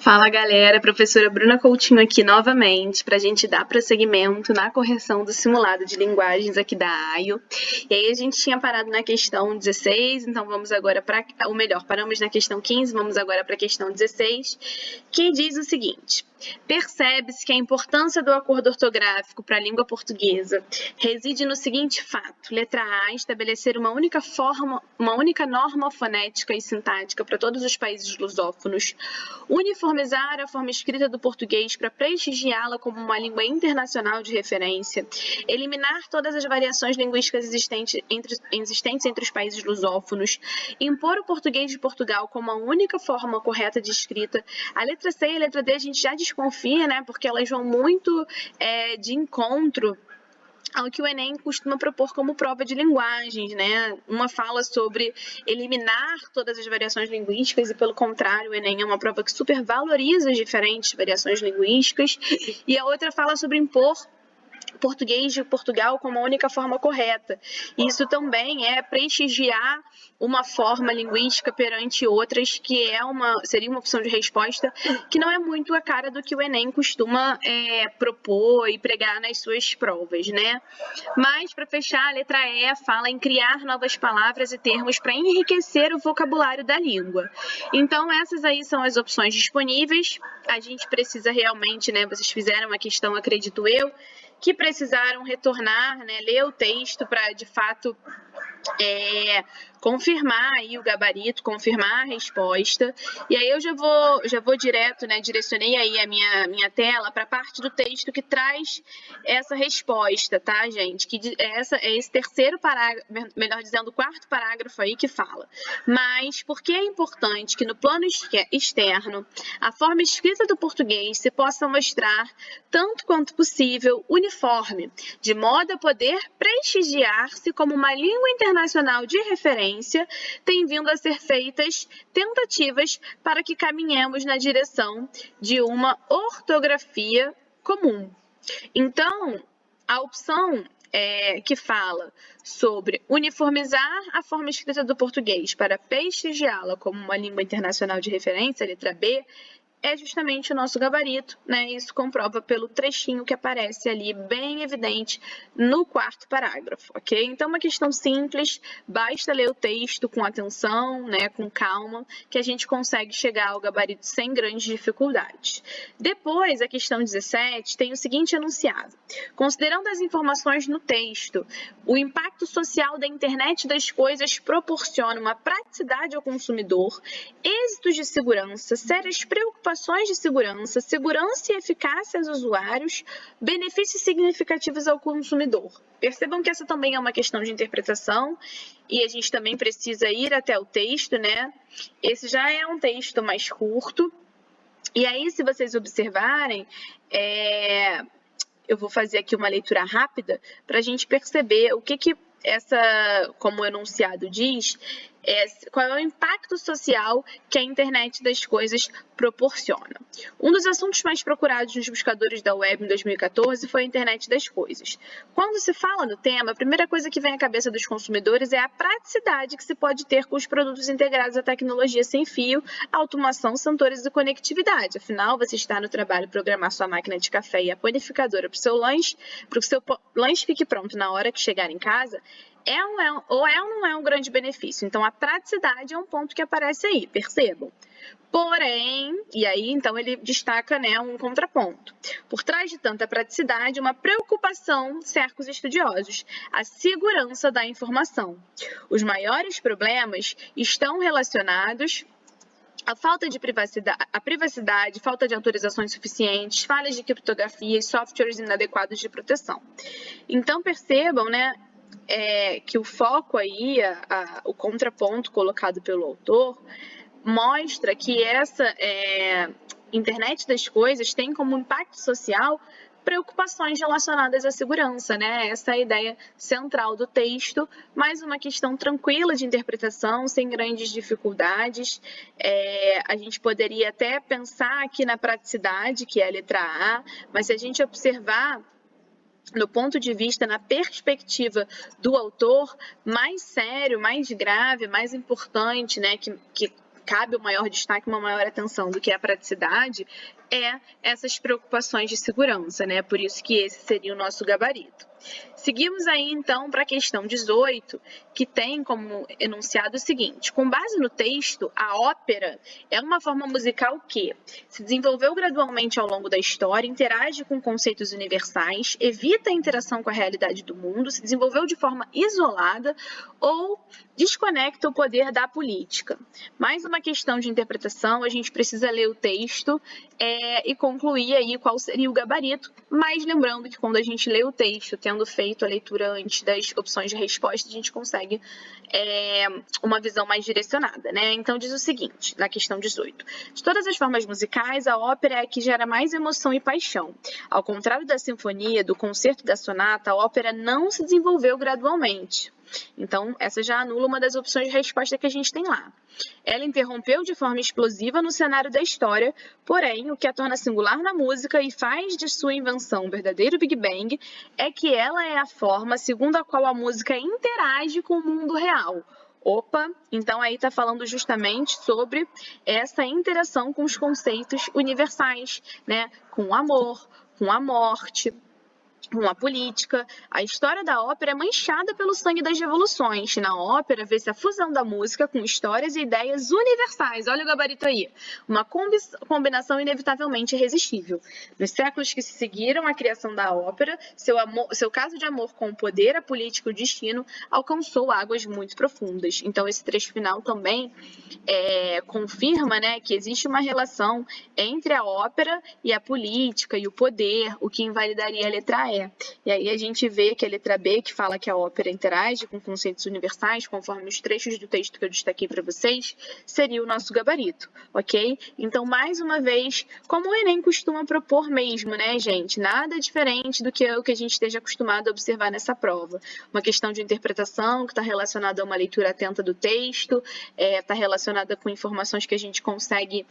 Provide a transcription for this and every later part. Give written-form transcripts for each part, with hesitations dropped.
Fala galera, professora Bruna Coutinho aqui novamente para a gente dar prosseguimento na correção do simulado de linguagens aqui da AIO. E aí a gente tinha parado na questão 16, então vamos agora para, ou melhor, paramos na questão 15, vamos agora para a questão 16, que diz o seguinte: percebe-se que a importância do acordo ortográfico para a língua portuguesa reside no seguinte fato: letra A, estabelecer uma única norma fonética e sintática para todos os países lusófonos, uniformizar a forma escrita do português para prestigiá-la como uma língua internacional de referência, eliminar todas as variações linguísticas existentes entre os países lusófonos, impor o português de Portugal como a única forma correta de escrita. A letra C e a letra D a gente já desconfia, né, porque elas vão muito de encontro ao que o Enem costuma propor como prova de linguagens, né? Uma fala sobre eliminar todas as variações linguísticas e, pelo contrário, o Enem é uma prova que supervaloriza as diferentes variações linguísticas, e a outra fala sobre impor português de Portugal como a única forma correta. Isso também é prestigiar uma forma linguística perante outras, que seria uma opção de resposta que não é muito a cara do que o Enem costuma propor e pregar nas suas provas, né? Mas, para fechar, a letra E fala em criar novas palavras e termos para enriquecer o vocabulário da língua. Então, essas aí são as opções disponíveis. A gente precisa realmente, né? Vocês fizeram a questão, acredito eu, que precisaram retornar, né, ler o texto para, de fato, confirmar aí o gabarito, confirmar a resposta. E aí eu já vou direto, né, direcionei aí a minha tela para a parte do texto que traz essa resposta, tá, gente? Que é esse terceiro parágrafo, melhor dizendo, o quarto parágrafo aí que fala. Mas por que é importante que no plano externo a forma escrita do português se possa mostrar, tanto quanto possível, uniforme, de modo a poder prestigiar-se como uma língua internacional de referência, tem vindo a ser feitas tentativas para que caminhemos na direção de uma ortografia comum. Então, a opção que fala sobre uniformizar a forma escrita do português para prestigiá-la como uma língua internacional de referência, a letra B, é justamente o nosso gabarito, né? Isso comprova pelo trechinho que aparece ali, bem evidente, no quarto parágrafo, ok? Então, uma questão simples, basta ler o texto com atenção, né, com calma, que a gente consegue chegar ao gabarito sem grandes dificuldades. Depois, a questão 17 tem o seguinte enunciado: considerando as informações no texto, o impacto social da internet das coisas proporciona uma praticidade ao consumidor, êxitos de segurança, sérias preocupações de segurança, segurança e eficácia aos usuários, benefícios significativos ao consumidor. Percebam que essa também é uma questão de interpretação e a gente também precisa ir até o texto, né? Esse já é um texto mais curto. E aí, se vocês observarem, eu vou fazer aqui uma leitura rápida para a gente perceber o que como o enunciado diz, qual é o impacto social que a internet das coisas proporciona. Um dos assuntos mais procurados nos buscadores da web em 2014 foi a internet das coisas. Quando se fala no tema, a primeira coisa que vem à cabeça dos consumidores é a praticidade que se pode ter com os produtos integrados à tecnologia sem fio, automação, sensores e conectividade. Afinal, você está no trabalho programar sua máquina de café e a panificadora para que o seu lanche fique pronto na hora que chegar em casa, ou não é um grande benefício. Então, a praticidade é um ponto que aparece aí, percebam. Porém, e aí então ele destaca, né, um contraponto. Por trás de tanta praticidade, uma preocupação cerca os estudiosos: a segurança da informação. Os maiores problemas estão relacionados à falta de privacidade, falta de autorizações suficientes, falhas de criptografia e softwares inadequados de proteção. Então, percebam, né, que o foco aí, o contraponto colocado pelo autor, mostra que essa internet das coisas tem como impacto social preocupações relacionadas à segurança, né? Essa é a ideia central do texto, mais uma questão tranquila de interpretação, sem grandes dificuldades. A gente poderia até pensar aqui na praticidade, que é a letra A, mas se a gente observar no ponto de vista, na perspectiva do autor, mais sério, mais grave, mais importante, né, que cabe um maior destaque, uma maior atenção do que a praticidade, é essas preocupações de segurança, né? Por isso que esse seria o nosso gabarito. Seguimos aí, então, para a questão 18, que tem como enunciado o seguinte: com base no texto, a ópera é uma forma musical que se desenvolveu gradualmente ao longo da história, interage com conceitos universais, evita a interação com a realidade do mundo, se desenvolveu de forma isolada ou desconecta o poder da política. Mais uma questão de interpretação, a gente precisa ler o texto e concluir aí qual seria o gabarito, mas lembrando que quando a gente lê o texto, tendo feito a leitura antes das opções de resposta, a gente consegue uma visão mais direcionada, né? Então diz o seguinte, na questão 18: de todas as formas musicais, a ópera é a que gera mais emoção e paixão. Ao contrário da sinfonia, do concerto e da sonata, a ópera não se desenvolveu gradualmente. Então, essa já anula uma das opções de resposta que a gente tem lá. Ela interrompeu de forma explosiva no cenário da história, porém, o que a torna singular na música e faz de sua invenção um verdadeiro Big Bang é que ela é a forma segundo a qual a música interage com o mundo real. Opa, então aí está falando justamente sobre essa interação com os conceitos universais, né? Com o amor, com a morte, com a política. A história da ópera é manchada pelo sangue das revoluções. Na ópera, vê-se a fusão da música com histórias e ideias universais. Olha o gabarito aí. Uma combinação inevitavelmente irresistível. Nos séculos que se seguiram à criação da ópera, seu caso de amor com o poder, a política e o destino alcançou águas muito profundas. Então, esse trecho final também confirma, né, que existe uma relação entre a ópera e a política e o poder, o que invalidaria a letra E. E aí a gente vê que a letra B, que fala que a ópera interage com conceitos universais, conforme os trechos do texto que eu destaquei para vocês, seria o nosso gabarito, ok? Então, mais uma vez, como o Enem costuma propor mesmo, né, gente? Nada diferente do que o que a gente esteja acostumado a observar nessa prova. Uma questão de interpretação que está relacionada a uma leitura atenta do texto, está relacionada com informações que a gente consegue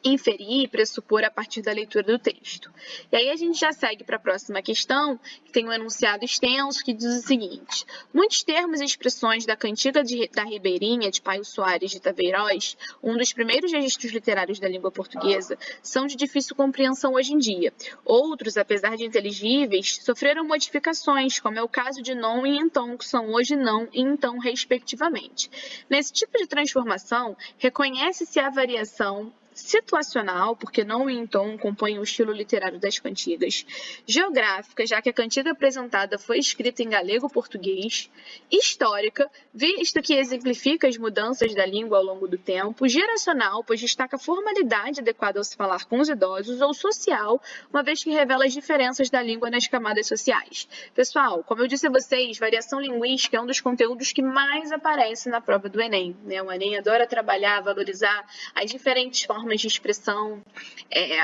inferir e pressupor a partir da leitura do texto. E aí a gente já segue para a próxima questão, que tem um enunciado extenso que diz o seguinte: muitos termos e expressões da cantiga da Ribeirinha de Paio Soares de Taveiroz, um dos primeiros registros literários da língua portuguesa, são de difícil compreensão hoje em dia. Outros, apesar de inteligíveis, sofreram modificações, como é o caso de non e então, que são hoje não e então, respectivamente. Nesse tipo de transformação, reconhece-se a variação situacional, porque não e então compõem o estilo literário das cantigas, geográfica, já que a cantiga apresentada foi escrita em galego-português, histórica, visto que exemplifica as mudanças da língua ao longo do tempo, geracional, pois destaca a formalidade adequada ao se falar com os idosos, ou social, uma vez que revela as diferenças da língua nas camadas sociais. Pessoal, como eu disse a vocês, variação linguística é um dos conteúdos que mais aparece na prova do Enem, né? O Enem adora trabalhar, valorizar as diferentes formas de expressão,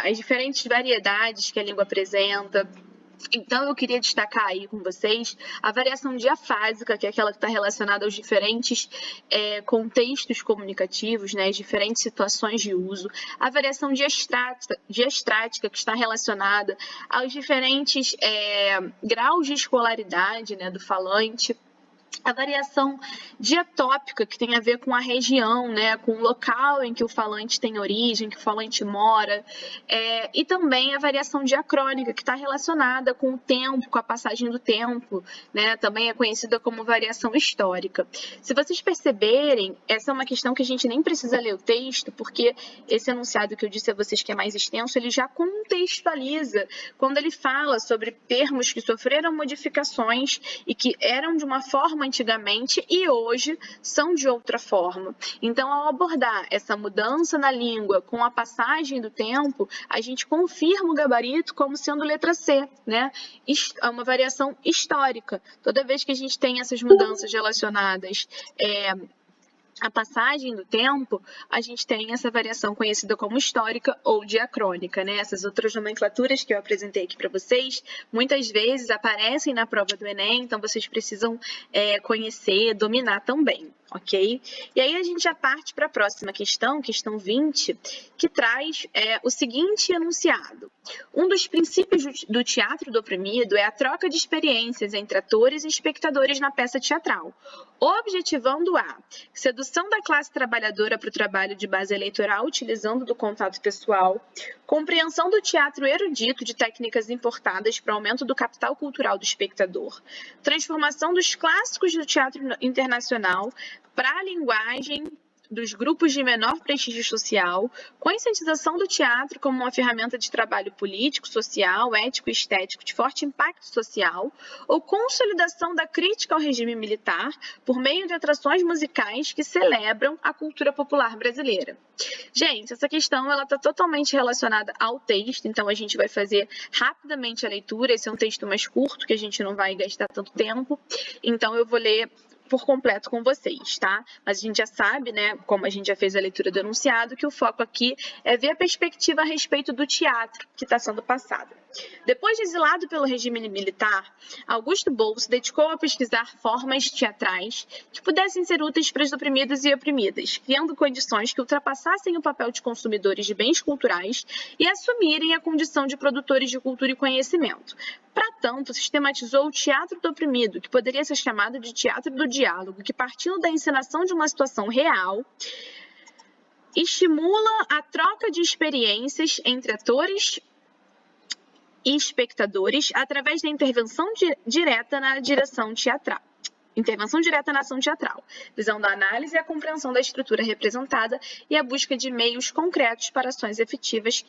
as diferentes variedades que a língua apresenta. Então, eu queria destacar aí com vocês a variação diafásica, que é aquela que está relacionada aos diferentes contextos comunicativos, né, as diferentes situações de uso, a variação diastrática, que está relacionada aos diferentes graus de escolaridade, né, do falante, a variação diatópica, que tem a ver com a região, né, com o local em que o falante tem origem, que o falante mora, e também a variação diacrônica, que está relacionada com o tempo, com a passagem do tempo, né, também é conhecida como variação histórica. Se vocês perceberem, essa é uma questão que a gente nem precisa ler o texto, porque esse enunciado que eu disse a vocês que é mais extenso, ele já contextualiza, quando ele fala sobre termos que sofreram modificações e que eram de uma forma antigamente e hoje são de outra forma. Então, ao abordar essa mudança na língua com a passagem do tempo, a gente confirma o gabarito como sendo letra C, né? É uma variação histórica. Toda vez que a gente tem essas mudanças relacionadas a passagem do tempo, a gente tem essa variação conhecida como histórica ou diacrônica, né? Essas outras nomenclaturas que eu apresentei aqui para vocês, muitas vezes aparecem na prova do Enem, então vocês precisam conhecer, dominar também, ok? E aí a gente já parte para a próxima questão, questão 20, que traz o seguinte enunciado. Um dos princípios do teatro do oprimido é a troca de experiências entre atores e espectadores na peça teatral, objetivando a sedução da classe trabalhadora para o trabalho de base eleitoral, utilizando do contato pessoal, compreensão do teatro erudito de técnicas importadas para aumento do capital cultural do espectador, transformação dos clássicos do teatro internacional para a linguagem dos grupos de menor prestígio social, conscientização do teatro como uma ferramenta de trabalho político, social, ético e estético de forte impacto social, ou consolidação da crítica ao regime militar por meio de atrações musicais que celebram a cultura popular brasileira. Gente, essa questão está totalmente relacionada ao texto, então a gente vai fazer rapidamente a leitura. Esse é um texto mais curto, que a gente não vai gastar tanto tempo, então eu vou ler por completo com vocês, tá? Mas a gente já sabe, né, como a gente já fez a leitura do enunciado, que o foco aqui é ver a perspectiva a respeito do teatro que está sendo passado. Depois de exilado pelo regime militar, Augusto Boal se dedicou a pesquisar formas teatrais que pudessem ser úteis para os oprimidos e oprimidas, criando condições que ultrapassassem o papel de consumidores de bens culturais e assumirem a condição de produtores de cultura e conhecimento. Para tanto, sistematizou o teatro do oprimido, que poderia ser chamado de teatro do diálogo, que, partindo da encenação de uma situação real, estimula a troca de experiências entre atores e espectadores através da intervenção direta na direção teatral. Intervenção direta na ação teatral, visando a análise e a compreensão da estrutura representada e a busca de meios concretos para ações efetivas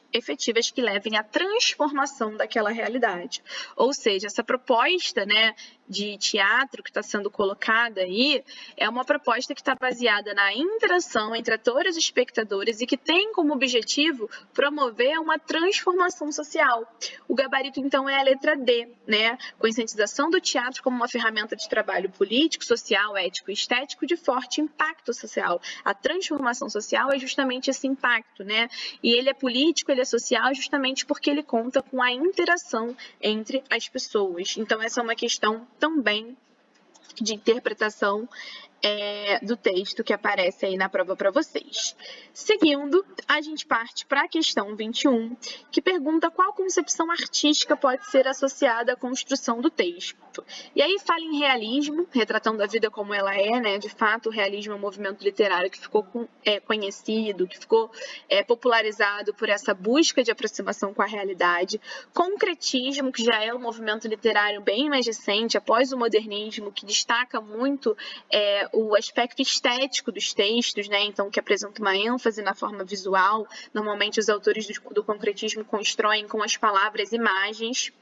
que levem à transformação daquela realidade. Ou seja, essa proposta, né, de teatro que está sendo colocada aí é uma proposta que está baseada na interação entre atores e espectadores e que tem como objetivo promover uma transformação social. O gabarito, então, é a letra D, né? Conscientização do teatro como uma ferramenta de trabalho político, social, ético e estético de forte impacto social. A transformação social é justamente esse impacto, né? E ele é político, ele é social justamente porque ele conta com a interação entre as pessoas. Então, essa é uma questão também de interpretação do texto que aparece aí na prova para vocês. Seguindo, a gente parte para a questão 21, que pergunta qual concepção artística pode ser associada à construção do texto. E aí fala em realismo, retratando a vida como ela é, né? De fato, o realismo é um movimento literário que ficou conhecido, que ficou popularizado por essa busca de aproximação com a realidade. Concretismo, que já é um movimento literário bem mais recente, após o modernismo, que destaca muito o aspecto estético dos textos, né? Então, que apresenta uma ênfase na forma visual. Normalmente, os autores do concretismo constroem com as palavras imagens.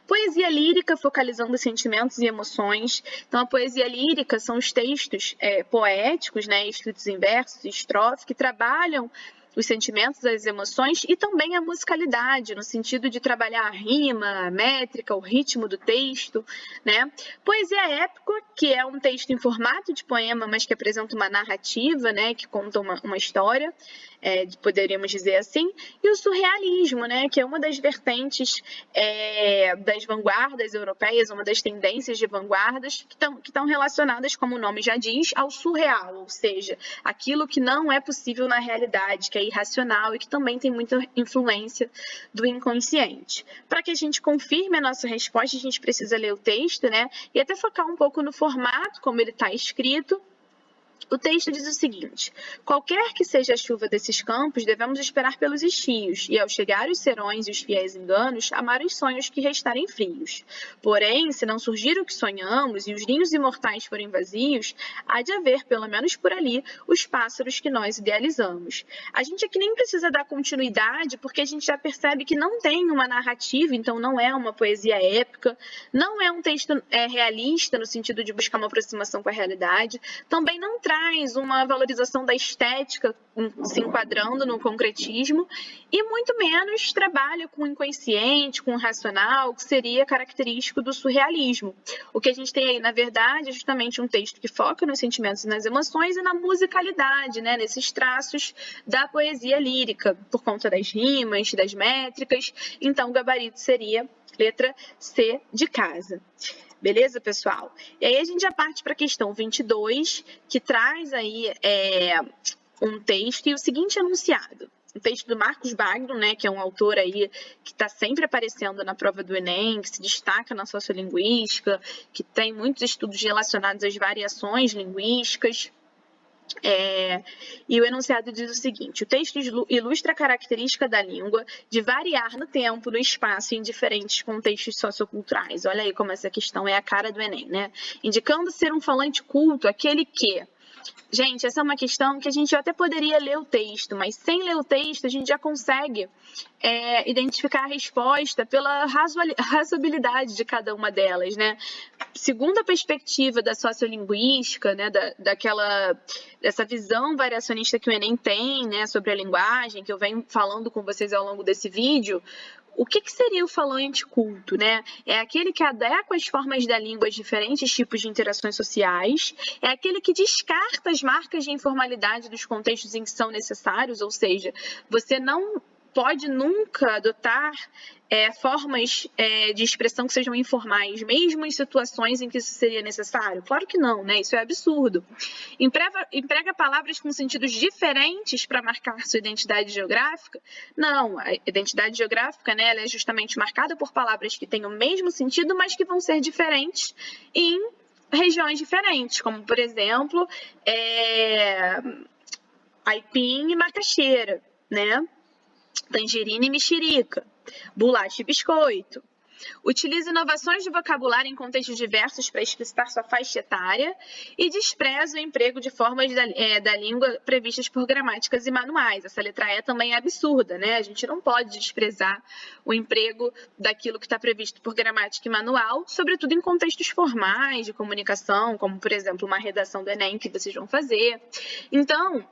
Poesia lírica, focalizando sentimentos e emoções. Então, a poesia lírica são os textos poéticos, né? Escritos em versos e estrofe, que trabalham os sentimentos, as emoções e também a musicalidade, no sentido de trabalhar a rima, a métrica, o ritmo do texto, né? Poesia épica, que é um texto em formato de poema, mas que apresenta uma narrativa, né? Que conta uma história, poderíamos dizer assim. E o surrealismo, né? Que é uma das vertentes das vanguardas europeias, uma das tendências de vanguardas que estão relacionadas, como o nome já diz, ao surreal, ou seja, aquilo que não é possível na realidade, que é irracional e que também tem muita influência do inconsciente. Para que a gente confirme a nossa resposta, a gente precisa ler o texto, né? E até focar um pouco no formato, como ele está escrito. O texto diz o seguinte: qualquer que seja a chuva desses campos, devemos esperar pelos estios, e ao chegar os serões e os fiéis enganos, amar os sonhos que restarem frios. Porém, se não surgir o que sonhamos, e os ninhos imortais forem vazios, há de haver, pelo menos por ali, os pássaros que nós idealizamos. A gente aqui nem precisa dar continuidade, porque a gente já percebe que não tem uma narrativa, então não é uma poesia épica, não é um texto realista, no sentido de buscar uma aproximação com a realidade, também não traz uma valorização da estética se enquadrando no concretismo e muito menos trabalha com o inconsciente, com o racional, que seria característico do surrealismo. O que a gente tem aí, na verdade, é justamente um texto que foca nos sentimentos e nas emoções e na musicalidade, né, nesses traços da poesia lírica, por conta das rimas, das métricas. Então, o gabarito seria letra C de casa. Beleza, pessoal? E aí a gente já parte para a questão 22, que traz aí um texto e o seguinte enunciado. Um texto do Marcos Bagno, né, que é um autor aí que está sempre aparecendo na prova do Enem, que se destaca na sociolinguística, que tem muitos estudos relacionados às variações linguísticas. E o enunciado diz o seguinte: o texto ilustra a característica da língua de variar no tempo, no espaço e em diferentes contextos socioculturais. Olha aí como essa questão é a cara do Enem, né? Indicando ser um falante culto, aquele que... Gente, essa é uma questão que a gente até poderia ler o texto, mas sem ler o texto a gente já consegue identificar a resposta pela razoabilidade de cada uma delas, né? Segundo a perspectiva da sociolinguística, né, dessa visão variacionista que o Enem tem, né, sobre a linguagem, que eu venho falando com vocês ao longo desse vídeo, o que seria o falante culto, né? É aquele que adequa as formas da língua aos diferentes tipos de interações sociais, é aquele que descarta as marcas de informalidade dos contextos em que são necessários, ou seja, você não pode nunca adotar formas de expressão que sejam informais, mesmo em situações em que isso seria necessário? Claro que não, né? Isso é absurdo. Emprega palavras com sentidos diferentes para marcar sua identidade geográfica? Não, a identidade geográfica, né, ela é justamente marcada por palavras que têm o mesmo sentido, mas que vão ser diferentes em regiões diferentes, como, por exemplo, aipim e macaxeira, né? Tangerina e mexerica, bolacha e biscoito. Utiliza inovações de vocabulário em contextos diversos para explicitar sua faixa etária e despreza o emprego de formas da língua previstas por gramáticas e manuais. Essa letra E também é absurda, né? A gente não pode desprezar o emprego daquilo que está previsto por gramática e manual, sobretudo em contextos formais de comunicação, como, por exemplo, uma redação do Enem que vocês vão fazer. Então,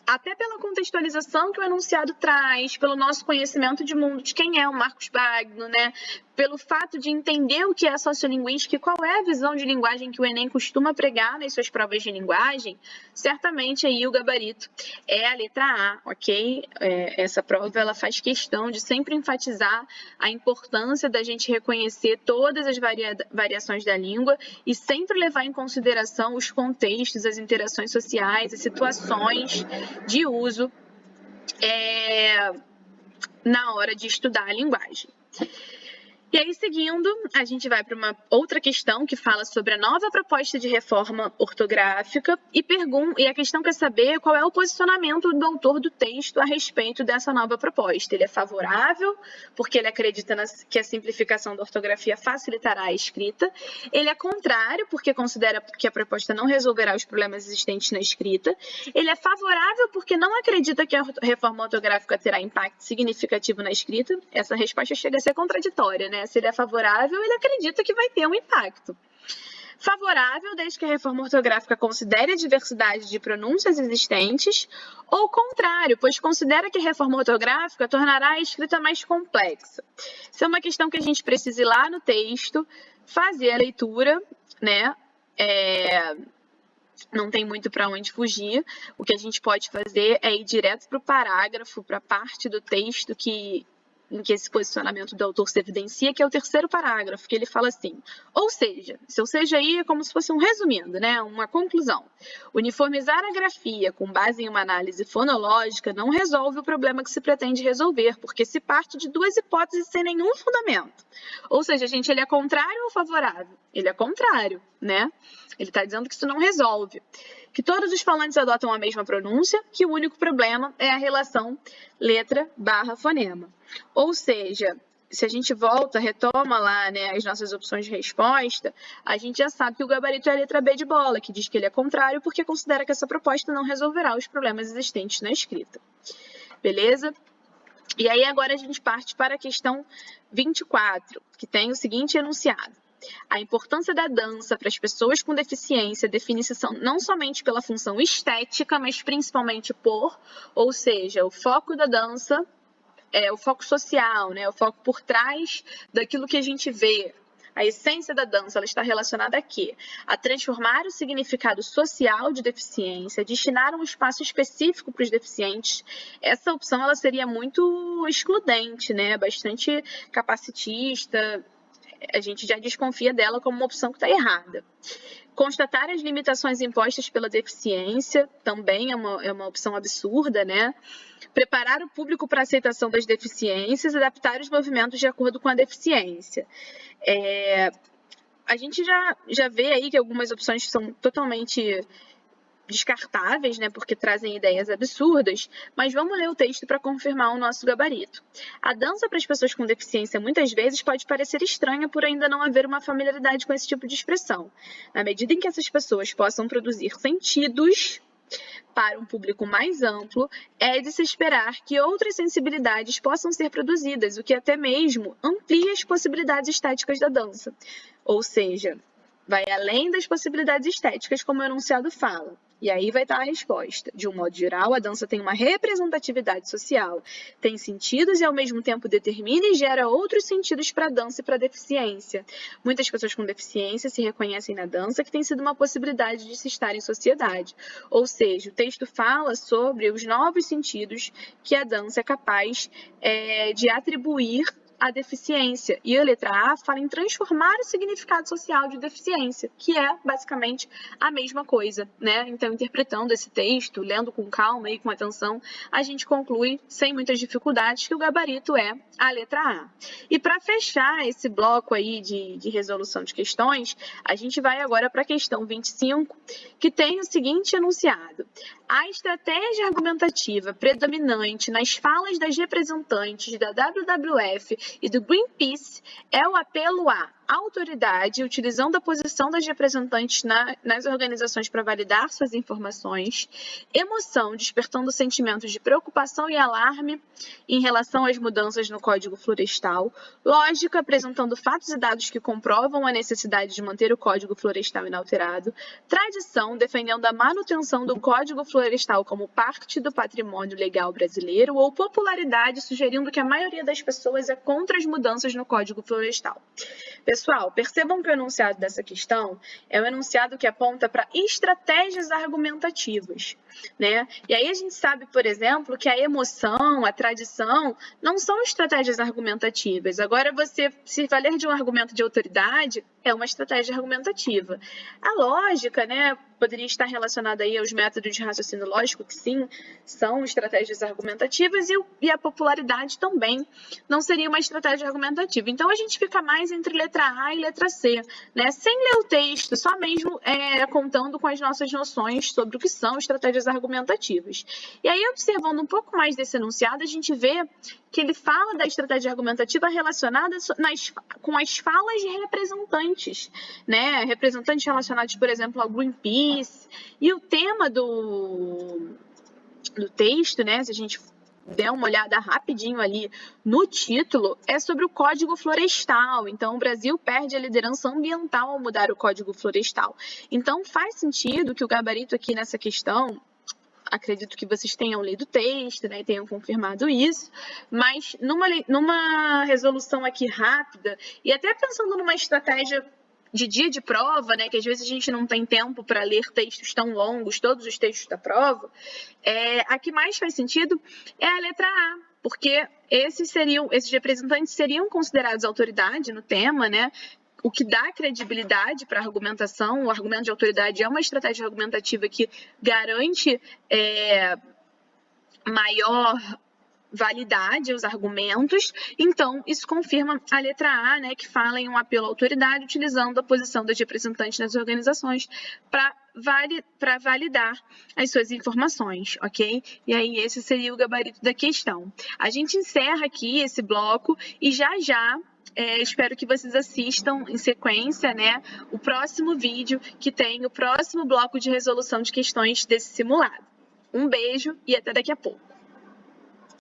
até pela contextualização que o enunciado traz, pelo nosso conhecimento de mundo, de quem é o Marcos Bagno, né? Pelo fato de entender o que é a sociolinguística e qual é a visão de linguagem que o Enem costuma pregar nas suas provas de linguagem, certamente aí o gabarito é a letra A, ok? Essa prova ela faz questão de sempre enfatizar a importância da gente reconhecer todas as variações da língua e sempre levar em consideração os contextos, as interações sociais, as situações de uso na hora de estudar a linguagem. E aí, seguindo, a gente vai para uma outra questão que fala sobre a nova proposta de reforma ortográfica e a questão quer saber qual é o posicionamento do autor do texto a respeito dessa nova proposta. Ele é favorável, porque ele acredita que a simplificação da ortografia facilitará a escrita. Ele é contrário, porque considera que a proposta não resolverá os problemas existentes na escrita. Ele é favorável porque não acredita que a reforma ortográfica terá impacto significativo na escrita. Essa resposta chega a ser contraditória, né? Se ele é favorável, ele acredita que vai ter um impacto. Favorável, desde que a reforma ortográfica considere a diversidade de pronúncias existentes, ou contrário, pois considera que a reforma ortográfica tornará a escrita mais complexa. Isso é uma questão que a gente precisa ir lá no texto, fazer a leitura, né? Não tem muito para onde fugir. O que a gente pode fazer é ir direto para o parágrafo, para a parte do texto em que esse posicionamento do autor se evidencia, que é o terceiro parágrafo, que ele fala assim: ou seja, aí é como se fosse um resumindo, né? Uma conclusão. Uniformizar a grafia com base em uma análise fonológica não resolve o problema que se pretende resolver, porque se parte de duas hipóteses sem nenhum fundamento. Ou seja, gente, ele é contrário ou favorável? Ele é contrário, né? Ele está dizendo que isso não resolve. Que todos os falantes adotam a mesma pronúncia, que o único problema é a relação letra/fonema. Ou seja, se a gente retoma lá, né, as nossas opções de resposta, a gente já sabe que o gabarito é a letra B de bola, que diz que ele é contrário porque considera que essa proposta não resolverá os problemas existentes na escrita. Beleza? E aí agora a gente parte para a questão 24, que tem o seguinte enunciado: a importância da dança para as pessoas com deficiência define-se não somente pela função estética, mas principalmente ou seja, o foco da dança é o foco social, né? O foco por trás daquilo que a gente vê. A essência da dança ela está relacionada a quê? A transformar o significado social de deficiência, destinar um espaço específico para os deficientes. Essa opção ela seria muito excludente, né? Bastante capacitista. a gente já desconfia dela como uma opção que está errada. Constatar as limitações impostas pela deficiência também é uma opção absurda, né? Preparar o público para a aceitação das deficiências, adaptar os movimentos de acordo com a deficiência. A gente já vê aí que algumas opções são totalmente descartáveis, né, porque trazem ideias absurdas, mas vamos ler o texto para confirmar o nosso gabarito. A dança para as pessoas com deficiência muitas vezes pode parecer estranha por ainda não haver uma familiaridade com esse tipo de expressão. Na medida em que essas pessoas possam produzir sentidos para um público mais amplo, é de se esperar que outras sensibilidades possam ser produzidas, o que até mesmo amplia as possibilidades estéticas da dança. Ou seja, vai além das possibilidades estéticas, como o enunciado fala. E aí vai estar a resposta. De um modo geral, a dança tem uma representatividade social, tem sentidos e ao mesmo tempo determina e gera outros sentidos para a dança e para a deficiência. Muitas pessoas com deficiência se reconhecem na dança, que tem sido uma possibilidade de se estar em sociedade. Ou seja, o texto fala sobre os novos sentidos que a dança é capaz de atribuir a deficiência. E a letra A fala em transformar o significado social de deficiência, que é basicamente a mesma coisa, né? Então, interpretando esse texto, lendo com calma e com atenção, a gente conclui, sem muitas dificuldades, que o gabarito é a letra A. E para fechar esse bloco aí de resolução de questões, a gente vai agora para a questão 25, que tem o seguinte enunciado: a estratégia argumentativa predominante nas falas das representantes da WWF e do Greenpeace é o apelo à autoridade, utilizando a posição das representantes nas organizações para validar suas informações, emoção, despertando sentimentos de preocupação e alarme em relação às mudanças no Código Florestal, lógica, apresentando fatos e dados que comprovam a necessidade de manter o Código Florestal inalterado, tradição, defendendo a manutenção do Código Florestal como parte do patrimônio legal brasileiro, ou popularidade, sugerindo que a maioria das pessoas é contra as mudanças no Código Florestal. Pessoal, percebam que o enunciado dessa questão é um enunciado que aponta para estratégias argumentativas, né? E aí a gente sabe, por exemplo, que a emoção, a tradição, não são estratégias argumentativas. Agora, você se valer de um argumento de autoridade é uma estratégia argumentativa. A lógica, né, poderia estar relacionada aí aos métodos de raciocínio lógico, que sim, são estratégias argumentativas, e a popularidade também não seria uma estratégia argumentativa. Então, a gente fica mais entre letra A e letra C, né? Sem ler o texto, só mesmo contando com as nossas noções sobre o que são estratégias argumentativas. E aí, observando um pouco mais desse enunciado, a gente vê que ele fala da estratégia argumentativa relacionada com as falas de representantes, né? Representantes relacionados, por exemplo, ao Greenpeace. E o tema do texto, né? Se a gente der uma olhada rapidinho ali no título, é sobre o Código Florestal. Então, o Brasil perde a liderança ambiental ao mudar o Código Florestal. Então, faz sentido que o gabarito aqui nessa questão, acredito que vocês tenham lido o texto, né, e tenham confirmado isso, mas numa resolução aqui rápida, e até pensando numa estratégia de dia de prova, né, que às vezes a gente não tem tempo para ler textos tão longos, todos os textos da prova, a que mais faz sentido é a letra A, porque esses representantes seriam considerados autoridade no tema, né, o que dá credibilidade para a argumentação. O argumento de autoridade é uma estratégia argumentativa que garante maior validade aos argumentos. Então, isso confirma a letra A, né, que fala em um apelo à autoridade, utilizando a posição dos representantes nas organizações para validar as suas informações, ok? E aí, esse seria o gabarito da questão. A gente encerra aqui esse bloco e já espero que vocês assistam em sequência, né, o próximo vídeo, que tem o próximo bloco de resolução de questões desse simulado. Um beijo e até daqui a pouco.